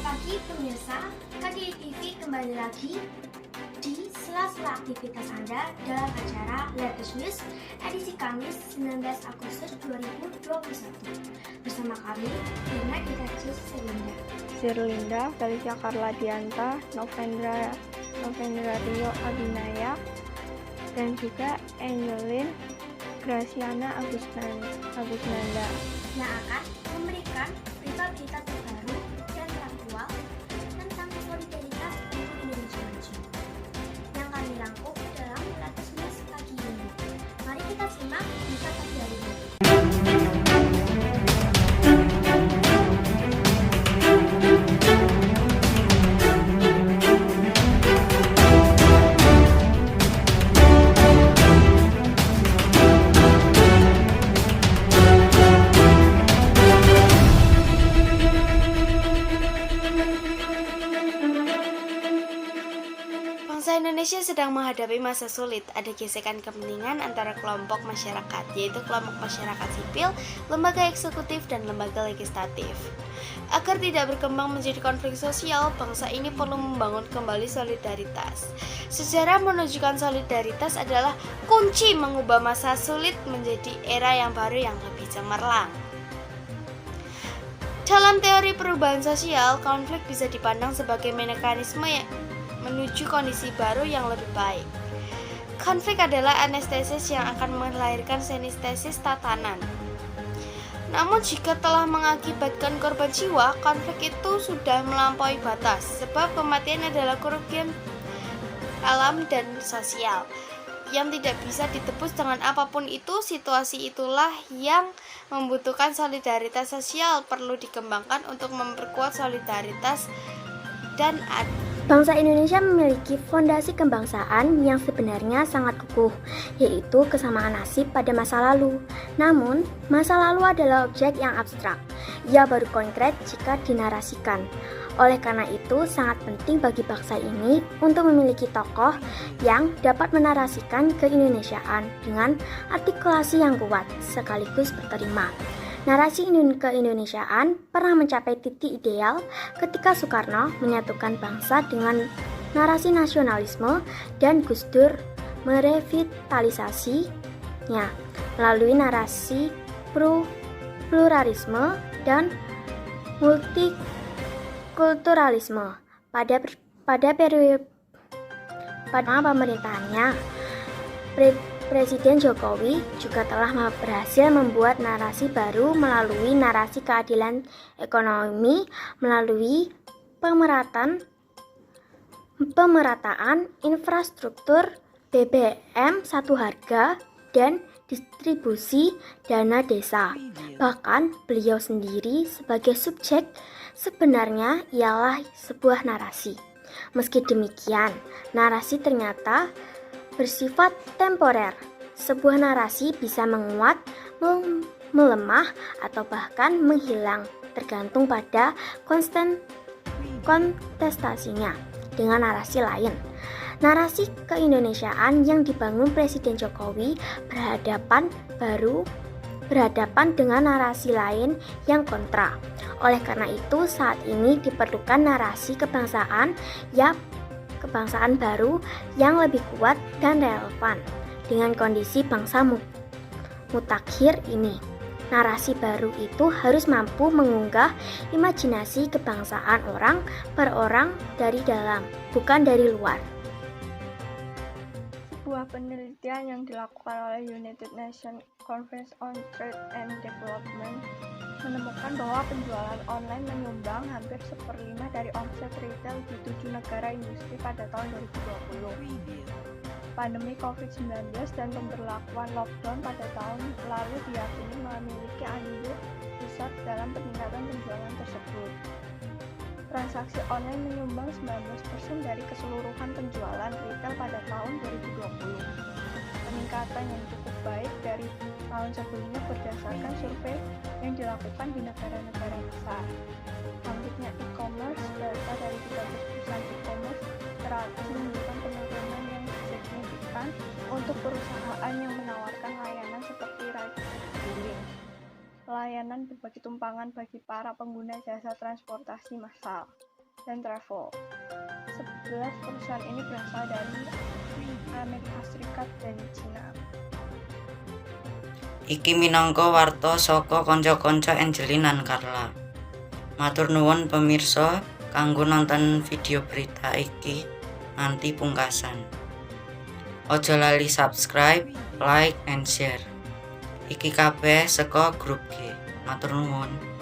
pagi pemirsa, KDI TV kembali lagi di sela-sela aktivitas Anda dalam acara Latest News edisi Kamis 19 Agustus 2021. Bersama kami, Rina Itachi Zirlinda, Felicia Carla Dianta, Novendra Rio Abinaya, dan juga Angelin Graciana Agusnanda yang akan memberikan berita-berita terbaru dan aktual tentang solidaritas untuk Indonesia Maju yang kami rangkum dalam Latest News pagi ini. Mari kita simak berita pagi hari ini. Bangsa Indonesia sedang menghadapi masa sulit. Ada gesekan kepentingan antara kelompok masyarakat, yaitu kelompok masyarakat sipil, lembaga eksekutif, dan lembaga legislatif. Agar tidak berkembang menjadi konflik sosial, bangsa ini perlu membangun kembali solidaritas. Sejarah menunjukkan solidaritas adalah kunci mengubah masa sulit menjadi era yang baru yang lebih cemerlang. Dalam teori perubahan sosial, konflik bisa dipandang sebagai mekanisme yang menuju kondisi baru yang lebih baik. Konflik adalah anestesis yang akan melahirkan sinestesis tatanan. Namun jika telah mengakibatkan korban jiwa, konflik itu sudah melampaui batas, sebab kematian adalah kerugian alam dan sosial yang tidak bisa ditebus dengan apapun itu. Situasi itulah yang membutuhkan solidaritas sosial perlu dikembangkan untuk memperkuat solidaritas dan Bangsa Indonesia memiliki fondasi kebangsaan yang sebenarnya sangat kukuh, yaitu kesamaan nasib pada masa lalu. Namun, masa lalu adalah objek yang abstrak. Ia baru konkret jika dinarasikan. Oleh karena itu, sangat penting bagi bangsa ini untuk memiliki tokoh yang dapat menarasikan keindonesiaan dengan artikulasi yang kuat sekaligus berterima. Narasi keindonesiaan pernah mencapai titik ideal ketika Soekarno menyatukan bangsa dengan narasi nasionalisme dan Gus Dur merevitalisasinya melalui narasi pluralisme dan multikulturalisme. Pada periode pemerintahannya, Presiden Jokowi juga telah berhasil membuat narasi baru melalui narasi keadilan ekonomi, melalui pemerataan infrastruktur BBM satu harga dan distribusi dana desa. Bahkan beliau sendiri sebagai subjek sebenarnya ialah sebuah narasi. Meski demikian, narasi ternyata bersifat temporer. Sebuah narasi bisa menguat, melemah, atau bahkan menghilang, tergantung pada kontestasinya dengan narasi lain. Narasi keindonesiaan yang dibangun Presiden Jokowi berhadapan dengan narasi lain yang kontra. Oleh karena itu, saat ini diperlukan narasi kebangsaan baru yang lebih kuat dan relevan dengan kondisi bangsa mutakhir ini. Narasi baru itu harus mampu mengunggah imajinasi kebangsaan orang per orang dari dalam, bukan dari luar. Sebuah penelitian yang dilakukan oleh United Nations Conference on Trade and Development menemukan bahwa penjualan online menyumbang hampir 1/5 dari omset retail di 7 negara industri pada tahun 2020. Pandemi COVID-19 dan pemberlakuan lockdown pada tahun lalu diyakini memiliki andil besar dalam peningkatan penjualan tersebut. Transaksi online menyumbang 19% dari keseluruhan penjualan retail pada tahun 2020. Peningkatan yang cukup baik dari tahun sebelumnya berdasarkan survei yang dilakukan di negara-negara besar. Bangkitnya e-commerce, data dari 13 perusahaan e-commerce teratas menunjukkan penurunan yang signifikan untuk perusahaan yang menawarkan layanan seperti ride-hailing, layanan berbagi tumpangan bagi para pengguna jasa transportasi massal. dan travel. 11 perusahaan ini berasal dari Amerika Serikat dan Cina. Iki minangka warta saka kanca-kanca Angelin lan Carla. Matur nuwun pemirsa kanggo nonton video berita iki nganti pungkasan. Ojo lali subscribe, like, and share. Iki kabeh saka grup G. Matur nuwun.